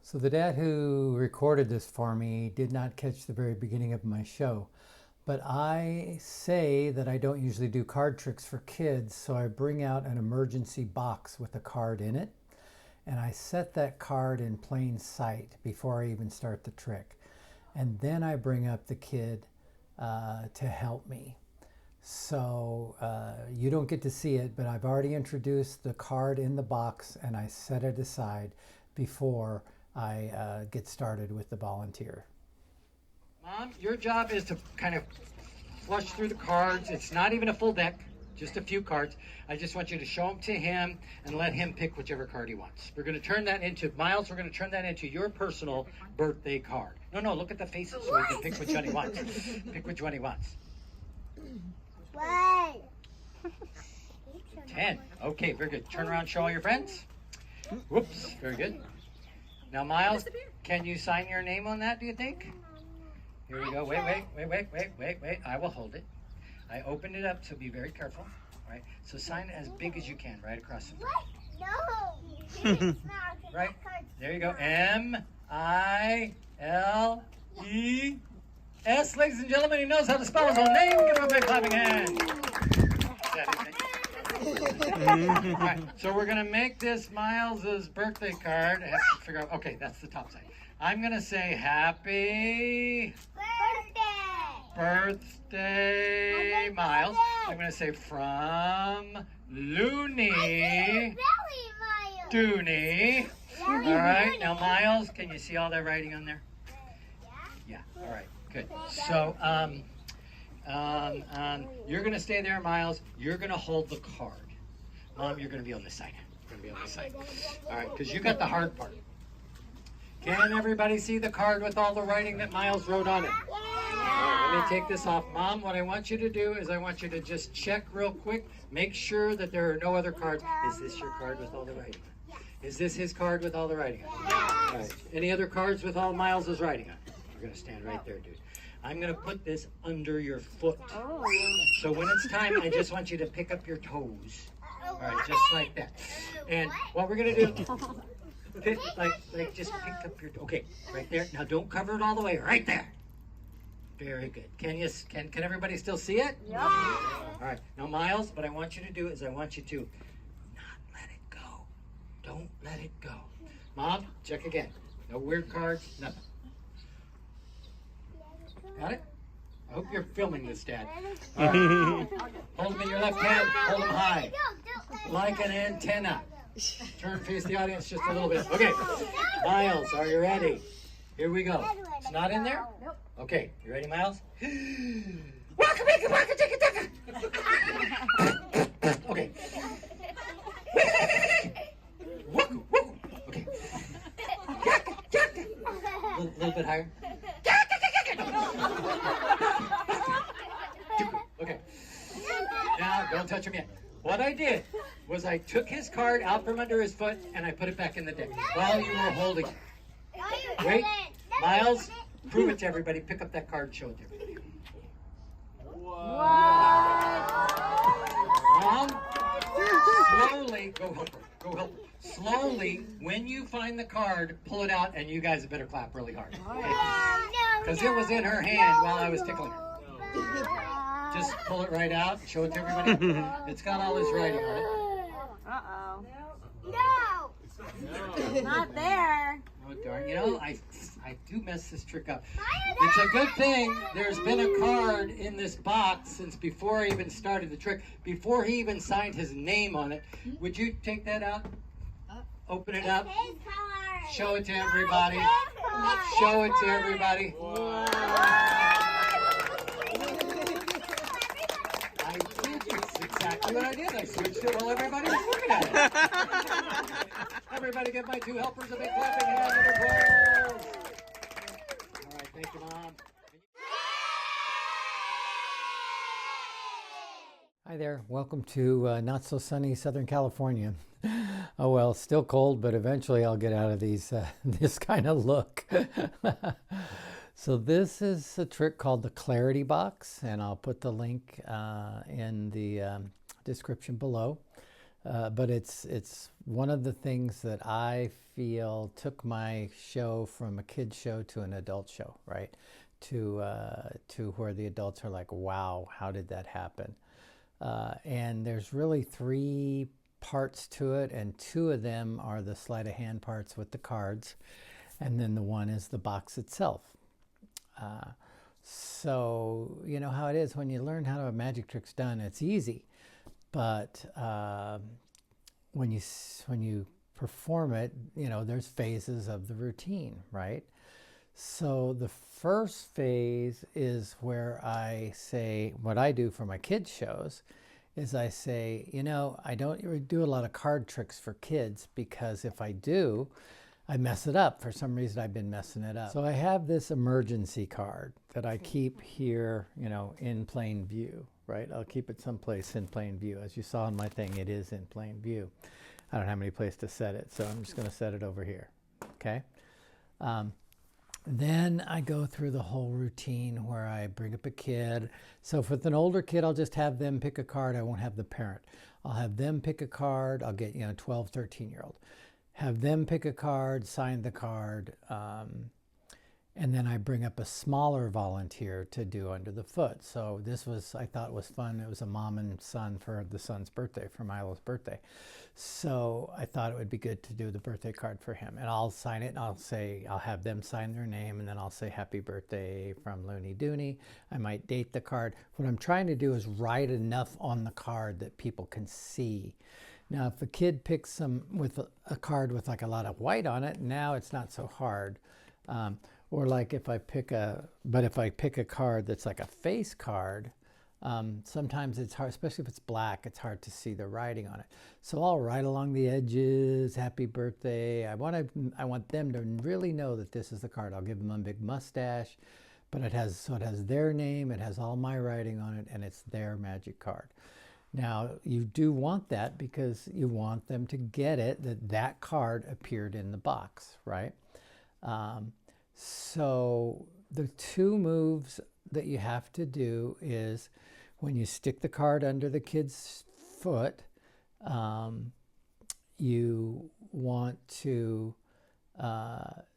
So the dad who recorded this for me did not catch the very beginning of my show. But I say that I don't usually do card tricks for kids, so I bring out an emergency box with a card in it, and I set that card in plain sight before I even start the trick. And then I bring up the kid to help me. So you don't get to see it, but I've already introduced the card in the box and I set it aside before I get started with the volunteer. Mom, your job is to kind of flush through the cards. It's not even a full deck, just a few cards. I just want you to show them to him and let him pick whichever card he wants. We're going to turn that into, Miles, we're going to turn that into your personal birthday card. No, look at the faces so he can pick which one he wants. Pick which one he wants. 10. Okay, very good. Turn around, show all your friends. Whoops, very good. Now, Miles, can you sign your name on that, do you think? Here we go. Wait. I will hold it. I opened it up, so be very careful. All right. So sign it as big as you can, right across the front. No. Right. There you go. M-I-L-E-S. Ladies and gentlemen, he knows how to spell his own name. Give him a big clapping hand. All right. So we're gonna make this Miles's birthday card. I have to figure out. Okay, that's the top side. I'm gonna say happy birthday, Miles. I'm going to say from Looney Dooney. All right, now Miles, can you see all that writing on there? Yeah, all right, good. So you're going to stay there, Miles. You're going to hold the card. Mom, you're going to be on this side. You're going to be on this side. All right, because you got the hard part. Can everybody see the card with all the writing that Miles wrote on it? Let me take this off. Mom, what I want you to do is I want you to just check real quick. Make sure that there are no other cards. Is this your card with all the writing on it? Is this his card with all the writing on it? All right. Any other cards with all Miles's writing on it? You're going to stand right there, dude. I'm going to put this under your foot. So when it's time, I just want you to pick up your toes. All right, just like that. And what we're going to do... just pick up your... Okay, right there. Now don't cover it all the way. Right there. Very good. Can everybody still see it? Yeah. All right. Now, Miles, what I want you to do is I want you to not let it go. Don't let it go. Mom, check again. No weird cards, nothing. Got it? I hope you're filming this, Dad. All right. Hold them in your left hand. Hold them high. Like an antenna. Turn, face the audience just a little bit. Okay. Miles, are you ready? Here we go. It's not in there? Nope. Okay, you ready, Miles? Waka baka waka ticka ticka. Okay. Waka waka. Okay. Yaka yaka. A little bit higher. Yaka yaka. Okay. Now, don't touch him yet. What I did was I took his card out from under his foot and I put it back in the deck while you were holding it. Wait, Miles, prove it to everybody. Pick up that card and show it to everybody. Mom, slowly, go help her. Go help her. Slowly, when you find the card, pull it out, and you guys better clap really hard. Because it was in her hand while I was tickling her. Just pull it right out, show it to everybody. It's got all his writing on it. Uh-oh. No! Not there. Oh, darn. You know, I do mess this trick up. It's a good thing there's been a card in this box since before I even started the trick, before he even signed his name on it. Would you take that out? Open it up. Show it to everybody. Show it to everybody. I did. That's exactly what I did. I switched it while everybody was looking at it. Everybody give my two helpers a big clapping hand and applause. All right, thank you, Mom. Hi there. Welcome to not so sunny Southern California. Oh well, still cold, but eventually I'll get out of these this kind of look. So this is a trick called the Clarity Box, and I'll put the link in the description below. But it's one of the things that I feel took my show from a kid show to an adult show, right? To where the adults are like, wow, how did that happen? And there's really three parts to it, and two of them are the sleight of hand parts with the cards, and then the one is the box itself. So you know how it is when you learn how to have magic tricks done, it's easy, but when you perform it, you know, there's phases of the routine, right? So the first phase is where I say, what I do for my kids shows is I say, you know, I don't really do a lot of card tricks for kids, because if I do, I mess it up. For some reason, I've been messing it up. So I have this emergency card that I keep here, you know, in plain view, right? I'll keep it someplace in plain view. As you saw in my thing, it is in plain view. I don't have any place to set it, so I'm just going to set it over here, okay? Then I go through the whole routine where I bring up a kid. So with an older kid, I'll just have them pick a card. I won't have the parent. I'll have them pick a card. I'll get, 12, 13-year-old. Have them pick a card, sign the card, and then I bring up a smaller volunteer to do under the foot. So this was, I thought was fun. It was a mom and son for the son's birthday, for Milo's birthday. So I thought it would be good to do the birthday card for him. And I'll sign it, and I'll have them sign their name, and then I'll say happy birthday from Looney Dooney. I might date the card. What I'm trying to do is write enough on the card that people can see. Now, if a kid picks some with a card with like a lot of white on it, now it's not so hard. Or like if I pick a card that's like a face card, sometimes it's hard, especially if it's black, it's hard to see the writing on it. So I'll write along the edges, happy birthday. I want them to really know that this is the card. I'll give them a big mustache, but it has their name, it has all my writing on it, and it's their magic card. Now, you do want that because you want them to get it, that card appeared in the box, right? So the two moves that you have to do is when you stick the card under the kid's foot, you want to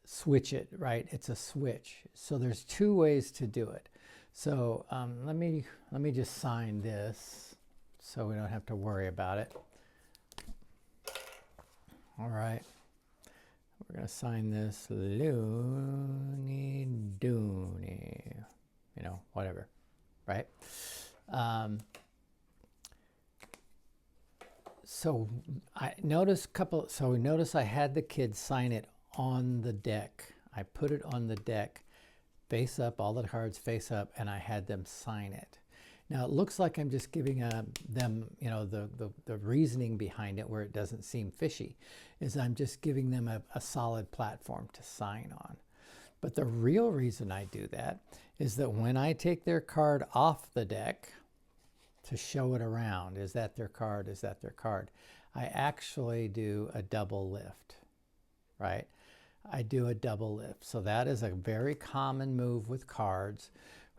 switch it, right? It's a switch. So there's two ways to do it. So let me just sign this, so we don't have to worry about it. All right. We're going to sign this Looney Dooney, whatever, right? So notice I had the kids sign it on the deck. I put it on the deck, face up, all the cards face up, and I had them sign it. Now, it looks like I'm just giving them, the reasoning behind it, where it doesn't seem fishy, is I'm just giving them a solid platform to sign on. But the real reason I do that is that when I take their card off the deck to show it around, is that their card, is that their card, I actually do a double lift, right? I do a double lift. So that is a very common move with cards,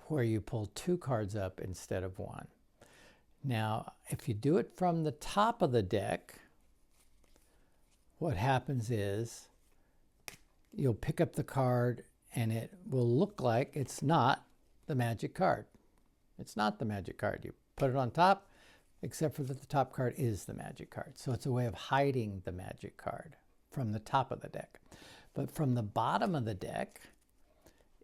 where you pull two cards up instead of one. Now, if you do it from the top of the deck, what happens is you'll pick up the card and it will look like it's not the magic card. It's not the magic card. You put it on top, except for that the top card is the magic card. So it's a way of hiding the magic card from the top of the deck. But from the bottom of the deck,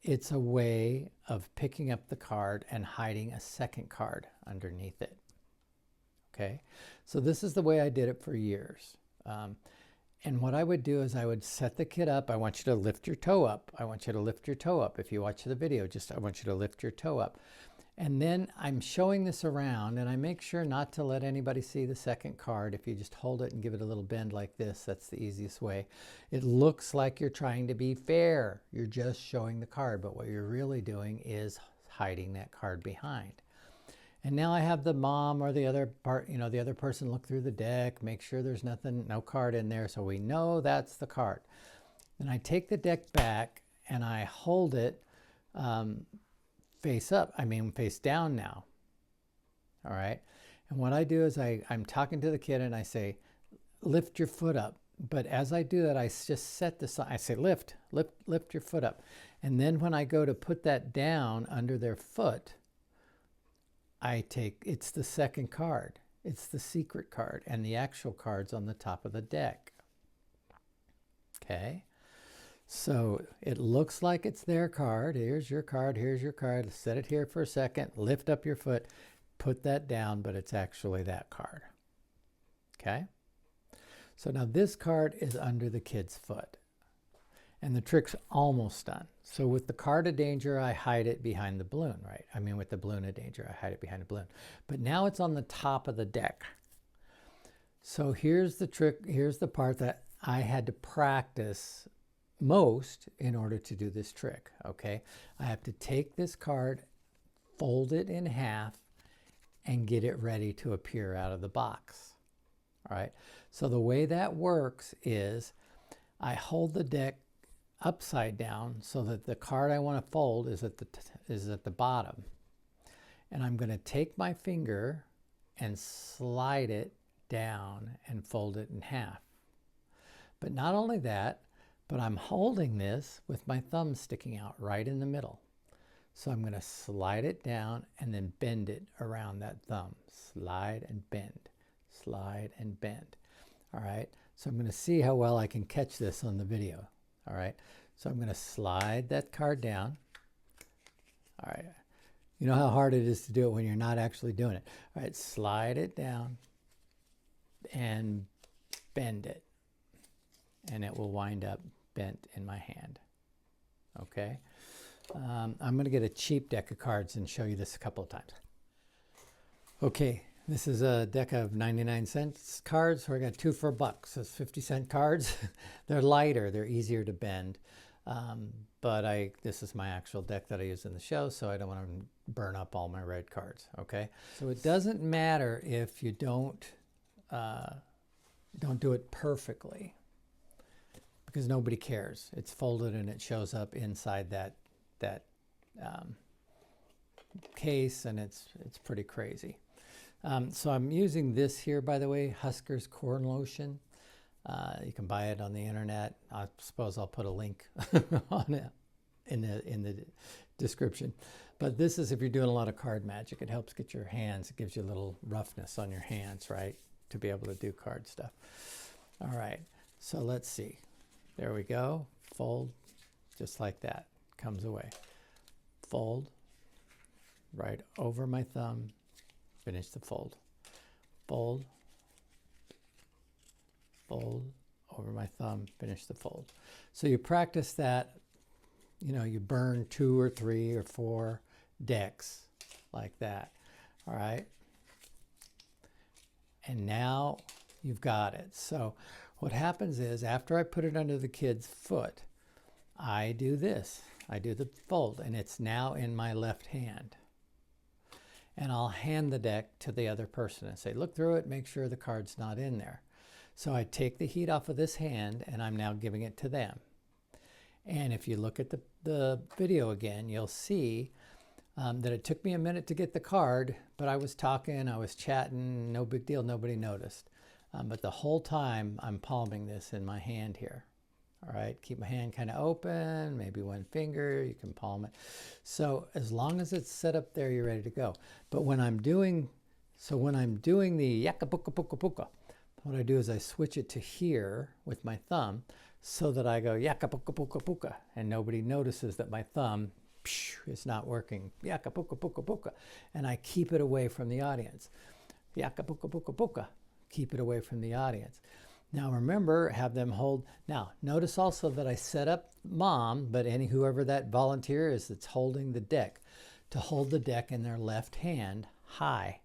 it's a way of picking up the card and hiding a second card underneath it. Okay, so this is the way I did it for years. And what I would do is I would set the kid up. I want you to lift your toe up. I want you to lift your toe up. If you watch the video, I want you to lift your toe up. And then I'm showing this around, and I make sure not to let anybody see the second card. If you just hold it and give it a little bend like this, that's the easiest way. It looks like you're trying to be fair. You're just showing the card, but what you're really doing is hiding that card behind. And now I have the mom or the other part, the other person look through the deck, make sure there's no card in there, so we know that's the card. Then I take the deck back and I hold it face down now. All right. And what I do is I'm talking to the kid and I say, lift your foot up. But as I do that, I just set the sign. I say, lift your foot up. And then when I go to put that down under their foot, it's the second card. It's the secret card, and the actual card's on the top of the deck. Okay? So it looks like it's their card. Here's your card, here's your card. Set it here for a second, lift up your foot, put that down, but it's actually that card. Okay? So now this card is under the kid's foot. And the trick's almost done. So with the card of danger, I hide it behind the balloon, right? I mean, with the balloon of danger, I hide it behind the balloon. But now it's on the top of the deck. So here's the trick. Here's the part that I had to practice most in order to do this trick, okay? I have to take this card, fold it in half, and get it ready to appear out of the box, all right? So the way that works is I hold the deck upside down so that the card I want to fold is at the bottom. And I'm going to take my finger and slide it down and fold it in half. But not only that, but I'm holding this with my thumb sticking out right in the middle. So I'm going to slide it down and then bend it around that thumb. Slide and bend, slide and bend. All right, so I'm going to see how well I can catch this on the video. All right, so I'm going to slide that card down. All right, you know how hard it is to do it when you're not actually doing it. All right, slide it down and bend it, and it will wind up bent in my hand. Okay, I'm going to get a cheap deck of cards and show you this a couple of times. Okay. This is a deck of 99-cent cards. So I got 2 for $1. So it's 50-cent cards. They're lighter. They're easier to bend. But this is my actual deck that I use in the show, so I don't want to burn up all my red cards. Okay. So it doesn't matter if you don't do it perfectly, because nobody cares. It's folded and it shows up inside that case, and it's pretty crazy. So I'm using this here, by the way, Husker's Corn Lotion. You can buy it on the internet. I suppose I'll put a link on it in the description. But this is if you're doing a lot of card magic. It helps get your hands. It gives you a little roughness on your hands, right, to be able to do card stuff. All right. So let's see. There we go. Fold, just like that. Comes away. Fold right over my thumb. Finish the fold. Fold. Fold over my thumb. Finish the fold. So you practice that. You know, you burn 2 or 3 or 4 decks like that. All right. And now you've got it. So what happens is after I put it under the kid's foot, I do this. I do the fold, and it's now in my left hand. And I'll hand the deck to the other person and say, look through it, make sure the card's not in there. So I take the heat off of this hand, and I'm now giving it to them. And if you look at the video again, you'll see that it took me a minute to get the card, but I was talking, I was chatting, no big deal, nobody noticed. But the whole time I'm palming this in my hand here. All right, keep my hand kind of open, maybe one finger, you can palm it. So as long as it's set up there, you're ready to go. But when I'm doing the yaka puka puka puka, what I do is I switch it to here with my thumb so that I go yaka puka puka puka, and nobody notices that my thumb is not working. Yaka puka puka puka, and I keep it away from the audience. Yaka puka puka puka, keep it away from the audience. Now remember, have them hold. Now notice also that I set up mom, but whoever that volunteer is that's holding the deck, to hold the deck in their left hand high.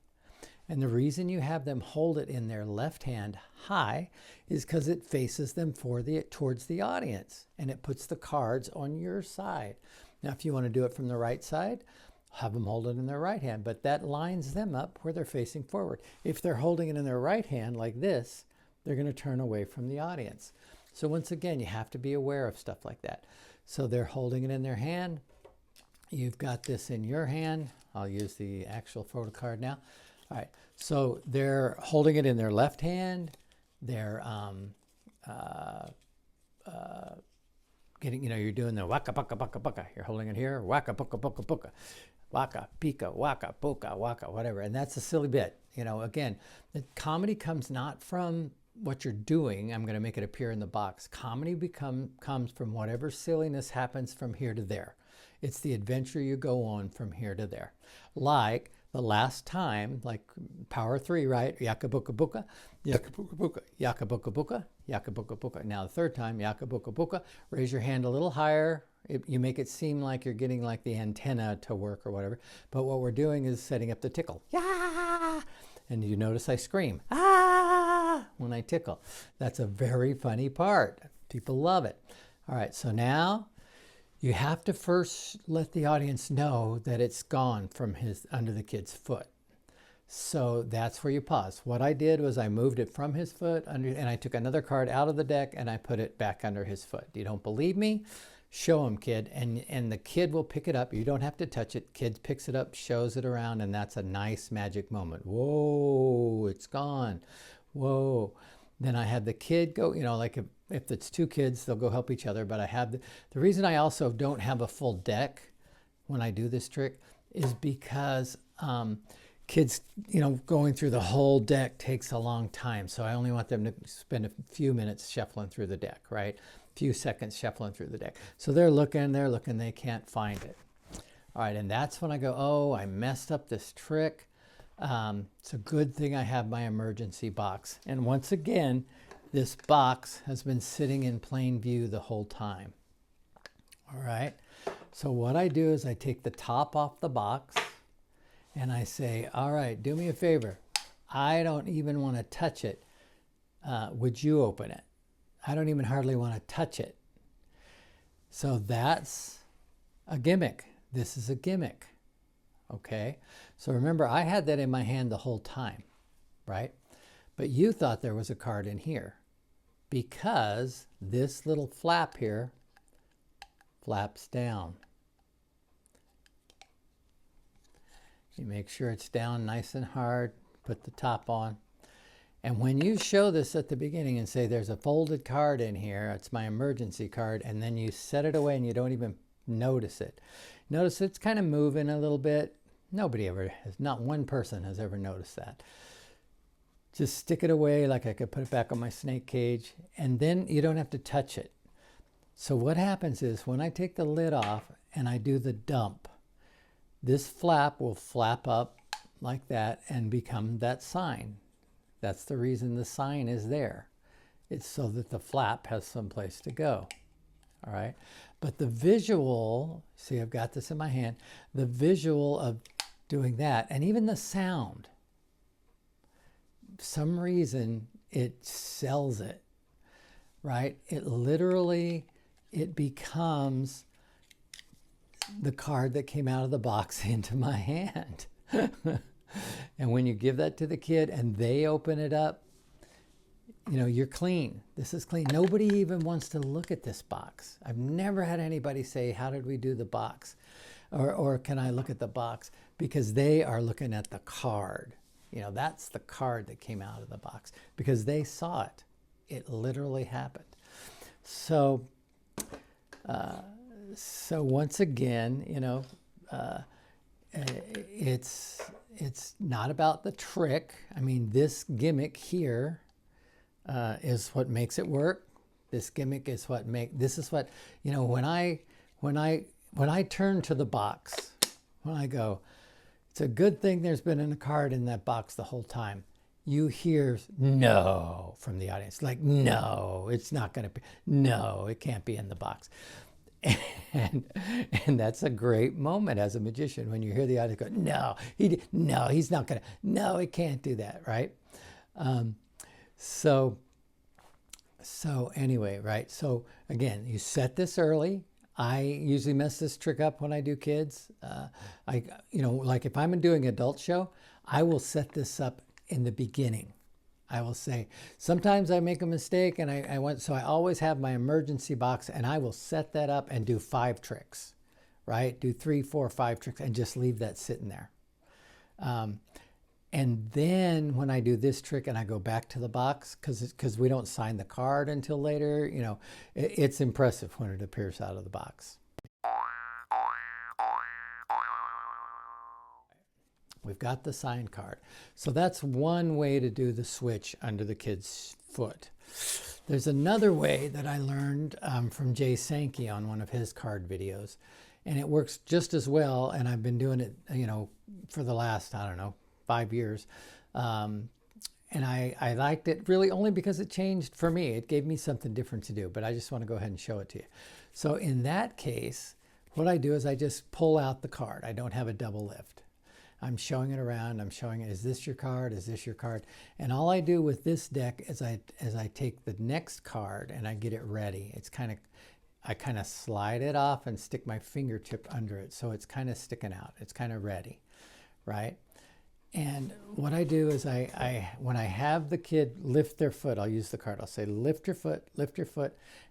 And the reason you have them hold it in their left hand high is because it faces them towards the audience, and it puts the cards on your side. Now if you want to do it from the right side, have them hold it in their right hand, but that lines them up where they're facing forward. If they're holding it in their right hand like this, they're going to turn away from the audience. So once again, you have to be aware of stuff like that. So they're holding it in their hand. You've got this in your hand. I'll use the actual photo card now. All right. So they're holding it in their left hand. They're getting, you're doing the waka pucka pucka pucka. You're holding it here, waka pucka pucka pucka, waka pika waka puka waka, whatever. And that's a silly bit. Again, the comedy comes not from what you're doing. I'm going to make it appear in the box. Comedy comes from whatever silliness happens from here to there. It's the adventure you go on from here to there. Like the last time, like Power 3, right? Yaka buka buka, yaka buka buka, yaka buka buka, yaka buka buka. Now the third time, yaka buka buka. Raise your hand a little higher. You make it seem like you're getting like the antenna to work or whatever. But what we're doing is setting up the tickle. Yeah! And you notice I scream, ah, when I tickle. That's a very funny part. People love it. All right, so now you have to first let the audience know that it's gone from under the kid's foot. So that's where you pause. What I did was I moved it from his foot and I took another card out of the deck and I put it back under his foot. You don't believe me? Show him, kid, and the kid will pick it up. You don't have to touch it. Kid picks it up, shows it around, and that's a nice magic moment. Whoa, it's gone. Whoa. Then I have the kid go, like if it's two kids, they'll go help each other. But I have the reason I also don't have a full deck when I do this trick is because kids, going through the whole deck takes a long time. So I only want them to spend a few minutes shuffling through the deck, right? Few seconds shuffling through the deck. So they're looking, they can't find it. All right, and that's when I go, oh, I messed up this trick. It's a good thing I have my emergency box. And once again, this box has been sitting in plain view the whole time. All right, so what I do is I take the top off the box and I say, all right, do me a favor. I don't even want to touch it. Would you open it? I don't even hardly want to touch it. So that's a gimmick. This is a gimmick. Okay? So remember, I had that in my hand the whole time, right? But you thought there was a card in here because this little flap here flaps down. You make sure it's down nice and hard. Put the top on. And when you show this at the beginning and say there's a folded card in here, it's my emergency card, and then you set it away and you don't even notice it. Notice it's kind of moving a little bit. Nobody ever has, not one person has ever noticed that. Just stick it away like I could put it back on my snake cage, and then you don't have to touch it. So what happens is when I take the lid off and I do the dump, this flap will flap up like that and become that sign. That's the reason the sign is there. It's so that the flap has some place to go. All right. But the visual, see, I've got this in my hand, the visual of doing that, and even the sound, for some reason it sells it, right? It literally, it becomes the card that came out of the box into my hand. And when you give that to the kid and they open it up, you're clean. This is clean. Nobody even wants to look at this box. I've never had anybody say, how did we do the box? Or can I look at the box? Because they are looking at the card. That's the card that came out of the box because they saw it. It literally happened. So once again, it's not about the trick. I mean, this gimmick here is what makes it work. This gimmick is what this is what, when I turn to the box, when I go, it's a good thing there's been a card in that box the whole time. You hear no from the audience, like, no, it's not going to be, no, it can't be in the box. And that's a great moment as a magician when you hear the audience go, no, he's not gonna, no, he can't do that, right? So anyway, right? So again, you set this early. I usually mess this trick up when I do kids. Like if I'm doing adult show, I will set this up in the beginning. I will say, sometimes I make a mistake and so I always have my emergency box and I will set that up and do 5 tricks, right? Do 3, 4, 5 tricks and just leave that sitting there. And then when I do this trick and I go back to the box, because we don't sign the card until later, you know, it's impressive when it appears out of the box. We've got the signed card. So that's one way to do the switch under the kid's foot. There's another way that I learned from Jay Sankey on one of his card videos, and it works just as well. And I've been doing it, you know, for the last, I don't know, 5 years. And I liked it really only because it changed for me. It gave me something different to do, but I just want to go ahead and show it to you. So in that case, what I do is I just pull out the card. I don't have a double lift. I'm showing it around. I'm showing it, is this your card? Is this your card? And all I do with this deck is I take the next card and I get it ready. It's I kind of slide it off and stick my fingertip under it. So it's kind of sticking out. It's kind of ready, right? And what I do is when I have the kid lift their foot, I'll use the card. I'll say, lift your foot.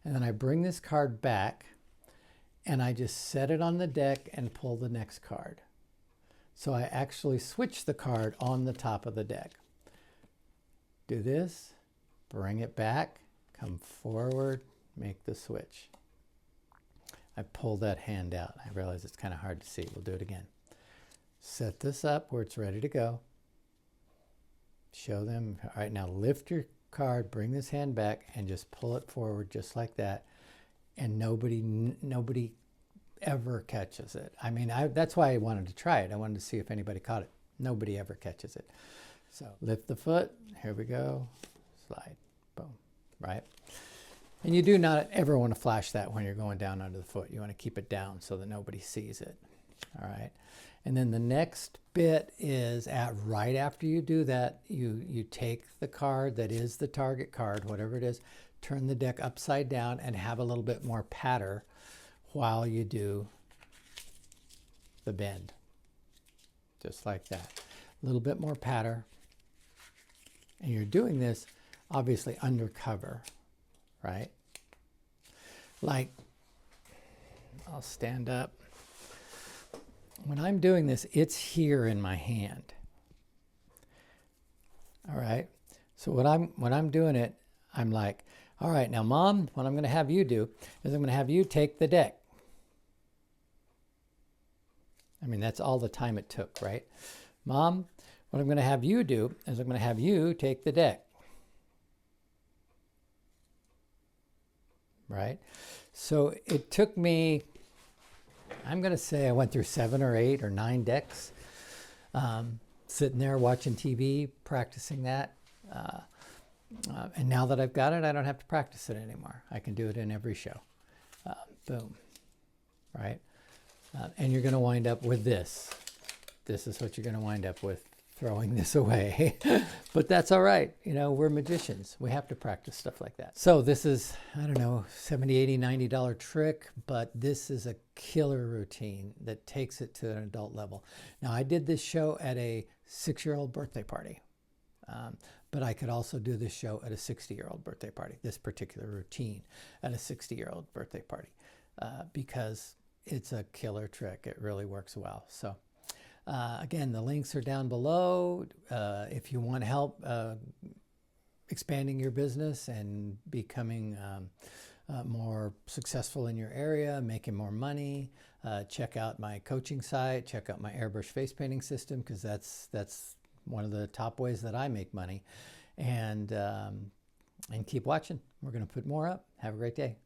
And then I bring this card back and I just set it on the deck and pull the next card. So I actually switch the card on the top of the deck. Do this, bring it back, come forward, make the switch. I pull that hand out. I realize it's kind of hard to see. We'll do it again. Set this up where it's ready to go. Show them. All right, now lift your card, bring this hand back, and just pull it forward just like that. And nobody ever catches it. I mean, that's why I wanted to try it. I wanted to see if anybody caught it. Nobody ever catches it. So lift the foot. Here we go. Slide. Boom. Right? And you do not ever want to flash that when you're going down under the foot. You want to keep it down so that nobody sees it. All right. And then the next bit is right after you do that, you take the card that is the target card, whatever it is, turn the deck upside down and have a little bit more patter while you do the bend. Just like that. A little bit more patter. And you're doing this obviously undercover, right? Like, I'll stand up. When I'm doing this, it's here in my hand. All right. So when I'm doing it, I'm like, all right, now Mom, what I'm going to have you do is I'm going to have you take the deck. I mean, that's all the time it took, right? Mom, what I'm going to have you do is I'm going to have you take the deck. Right? So it took me, I'm going to say I went through 7 or 8 or 9 decks, sitting there watching TV, practicing that. And now that I've got it, I don't have to practice it anymore. I can do it in every show. Boom. Right? And you're going to wind up with this. This is what you're going to wind up with, throwing this away. But that's all right. You know, we're magicians. We have to practice stuff like that. So this is, I don't know, $70, $80, $90 trick, but this is a killer routine that takes it to an adult level. Now, I did this show at a 6-year-old birthday party. But I could also do this show at a 60-year-old birthday party, this particular routine at a 60-year-old birthday party, because it's a killer trick. It really works well. So again, the links are down below. If you want help expanding your business and becoming more successful in your area, making more money, check out my coaching site, check out my airbrush face painting system, because that's one of the top ways that I make money. And keep watching. We're going to put more up. Have a great day.